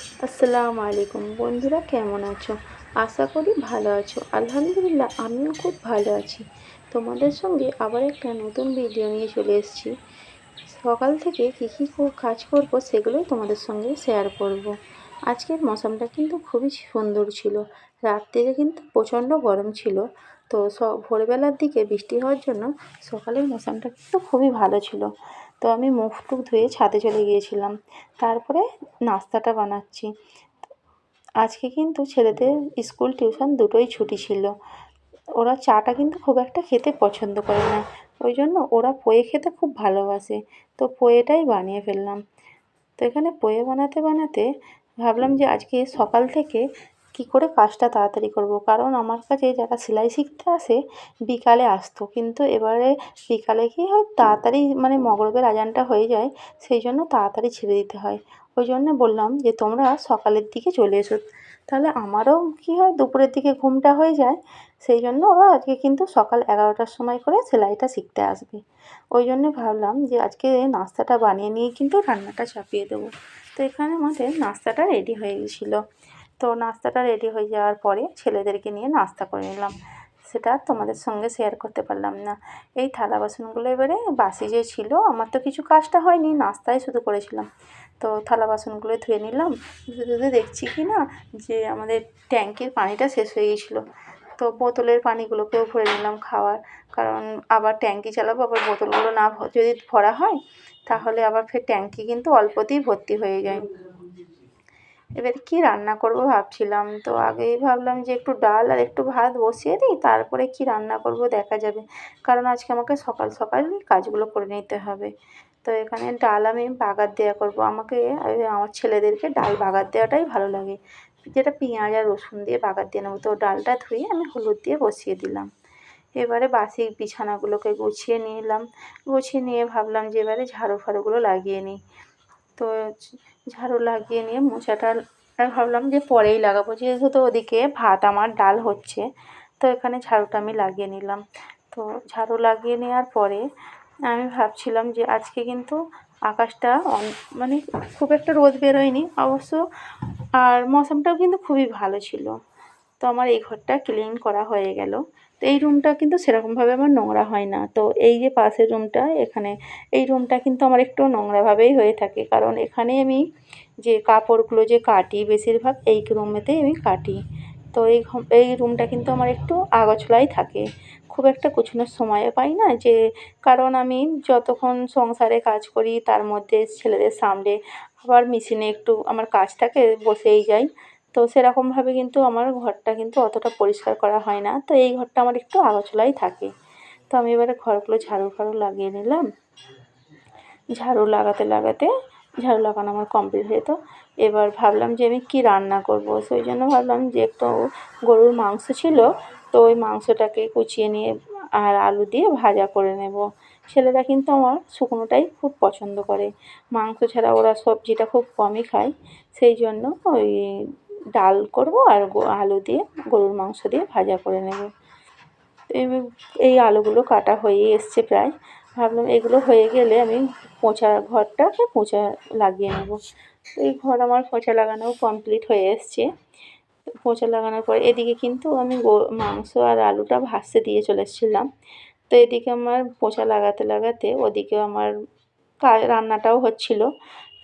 আসসালামু আলাইকুম বন্ধুরা, কেমন আছো? আশা করি ভালো আছো। আলহামদুলিল্লাহ, আমিও খুব ভালো আছি। তোমাদের সঙ্গে আবার একটা নতুন ভিডিও নিয়ে চলে এসেছি। সকাল থেকে কী কাজ করব সেগুলোই তোমাদের সঙ্গে শেয়ার করব। আজকের মৌসুমটা কিন্তু খুবই সুন্দর ছিল। রাত্রিরে কিন্তু প্রচণ্ড গরম ছিল। তো ভোরবেলার দিকে বৃষ্টি হওয়ার জন্য সকালের মৌসুমটা কিন্তু খুবই ভালো ছিল। তো আমি মুখ টুখ ধুয়ে ছাদে চলে গিয়েছিলাম। তারপরে নাস্তাটা বানাচ্ছি। আজকে কিন্তু ছেলেদের স্কুল টিউশন দুটোই ছুটি ছিল। ওরা চাটা কিন্তু খুব একটা খেতে পছন্দ করে না, ওই জন্য ওরা পোহে খেতে খুব ভালোবাসে। তো পোহেটাই বানিয়ে ফেললাম। তো এখানে পোহে বানাতে বানাতে ভাবলাম যে আজকে সকাল থেকে কী করে কাজটা তাড়াতাড়ি করব, কারণ আমার কাছে যারা সেলাই শিখতে আসে বিকালে আসতো, কিন্তু এবারে বিকালে কী হয়, তাড়াতাড়ি মানে মগরিবের আজানটা হয়ে যায়, সেই জন্য তাড়াতাড়ি ছেড়ে দিতে হয়। ওই জন্য বললাম যে তোমরা সকালের দিকে চলে এসো, তাহলে আমারও কী হয়, দুপুরের দিকে ঘুমটা হয়ে যায়। সেই জন্য ওরা আজকে কিন্তু সকাল 11টার সময় করে সেলাইটা শিখতে আসবে। ওই জন্য ভাবলাম যে আজকে নাস্তাটা বানিয়ে নিয়ে কিন্তু রান্নাটা চাপিয়ে দেবো। তো এখানে আমাদের নাস্তাটা রেডি হয়ে গেছিলো। তো নাস্তাটা রেডি হয়ে যাওয়ার পরে ছেলেদেরকে নিয়ে নাস্তা করে নিলাম। সেটা তোমাদের সঙ্গে শেয়ার করতে পারলাম না। এই থালা বাসনগুলো এবারে বাসি যে ছিল, আমার তো কিছু কাজটা হয়নি, নাস্তাই শুধু করেছিলাম। তো থালা বাসনগুলো ধুয়ে নিলাম। ধুতে ধুতে দেখছি কি না যে আমাদের ট্যাঙ্কির পানিটা শেষ হয়ে গিয়েছিলো। তো বোতলের পানিগুলোকেও ভরে নিলাম খাওয়ার, কারণ আবার ট্যাঙ্কি চালাবো, আবার বোতলগুলো না যদি ভরা হয় তাহলে আবার ফের ট্যাঙ্কি কিন্তু অল্পতেই ভর্তি হয়ে যায়। এবার কী রান্না করব ভাবছিলাম, তো আগেই ভাবলাম যে একটু ডাল আর একটু ভাত বসিয়ে দিই, তারপরে কী রান্না করব দেখা যাবে, কারণ আজকে আমাকে সকাল সকালই কাজগুলো করে নিতে হবে। তো এখানে ডাল আমি বাগার দেওয়া করব। আমার ছেলেদেরকে ডাল বাগার দেওয়াটাই ভালো লাগে, যেটা পেঁয়াজ আর রসুন দিয়ে বাগার দিয়ে নেবো। তো ডালটা ধুয়ে আমি হলুদ দিয়ে বসিয়ে দিলাম। এবারে বাসি বিছানাগুলোকে গুছিয়ে নিলাম। গুছিয়ে নিয়ে ভাবলাম যে এবারে ঝাড়ু ফাড়ুগুলো লাগিয়ে নিই। তো ঝাড়ু লাগিয়ে নিয়ে মোছাটা ভাবলাম যে পরেই লাগাবো, যেহেতু ওদিকে ভাত আমার ডাল হচ্ছে। তো এখানে ঝাড়ুটা আমি লাগিয়ে নিলাম। তো ঝাড়ু লাগিয়ে নেওয়ার পরে আমি ভাবছিলাম যে আজকে কিন্তু আকাশটা মানে খুব একটা রোদ বেরোয়নি অবশ্য, আর মৌসুমটাও কিন্তু খুবই ভালো ছিল। তো আমার এই ঘরটা ক্লিন করা হয়ে গেল। তো এই রুমটা কিন্তু সেরকমভাবে আমার নোংরা হয় না। তো এই যে পাশের রুমটা, এখানে এই রুমটা কিন্তু আমার একটু নোংরাভাবেই হয়ে থাকে, কারণ এখানে আমি যে কাপড়গুলো যে কাটি বেশিরভাগ এই রুমেতেই আমি কাটি। তো এই রুমটা কিন্তু আমার একটু আগাছালাই থাকে, খুব একটা গোছানোর সময়ও পাই না, যে কারণ আমি যতক্ষণ সংসারে কাজ করি তার মধ্যে ছেলেদের সামলে আবার মেশিনে একটু আমার কাজ থাকে, বসেই যাই। তো সেরকমভাবে কিন্তু আমার ঘরটা কিন্তু অতটা পরিষ্কার করা হয় না। তো এই ঘরটা আমার একটু আগাছালাই থাকে। তো আমি এবারে ঘরগুলো ঝাড়ু ফাড়ু লাগিয়ে নিলাম। ঝাড়ু লাগাতে লাগাতে ঝাড়ু লাগানো আমার কমপ্লিট হয়ে যেত। এবার ভাবলাম যে আমি কী রান্না করব, সেই জন্য ভাবলাম যে একটু গরুর মাংস ছিল, তো ওই মাংসটাকে কুচিয়ে নিয়ে আর আলু দিয়ে ভাজা করে নেব। ছেলেরা কিন্তু আমার শুকনোটাই খুব পছন্দ করে, মাংস ছাড়া ওরা সবজিটা খুব কমই খায়। সেই জন্য ওই ডাল করব আর আলু দিয়ে গরুর মাংস দিয়ে ভাজা করে নেব। এই আলুগুলো কাটা হয়ে এসছে প্রায়। ভাবলাম এগুলো হয়ে গেলে আমি ঘরটাকে পোঁছা লাগিয়ে নেব। এই ঘর আমার পোঁছা লাগানোও কমপ্লিট হয়ে এসছে। পোঁছা লাগানোর পর এদিকে কিন্তু আমি মাংস আর আলুটা ভাজতে দিয়ে চলে এসেছিলাম। তো এদিকে আমার পোঁছা লাগাতে লাগাতে ওদিকেও আমার রান্নাটাও হচ্ছিল।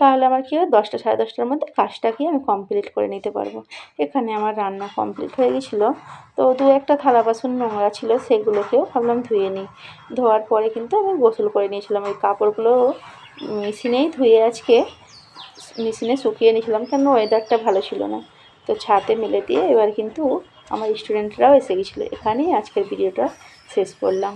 তাহলে আমার কী হয়, 10টা সাড়ে 10টার মধ্যে কাজটাকে আমি কমপ্লিট করে নিতে পারবো। এখানে আমার রান্না কমপ্লিট হয়ে গেছিলো। তো দু একটা থালা বাসন নোংরা ছিল, সেগুলোকেও ভাবলাম ধুয়ে নিই। ধোয়ার পরে কিন্তু আমি গোসল করে নিয়েছিলাম। ওই কাপড়গুলো মেশিনেই ধুয়ে আজকে মেশিনে শুকিয়ে নিয়েছিলাম, কেন ওয়েদারটা ভালো ছিল না। তো ছাদে মেলে দিয়ে এবার কিন্তু আমার স্টুডেন্টরাও এসে গেছিলো। এখানেই আজকের ভিডিওটা শেষ করলাম।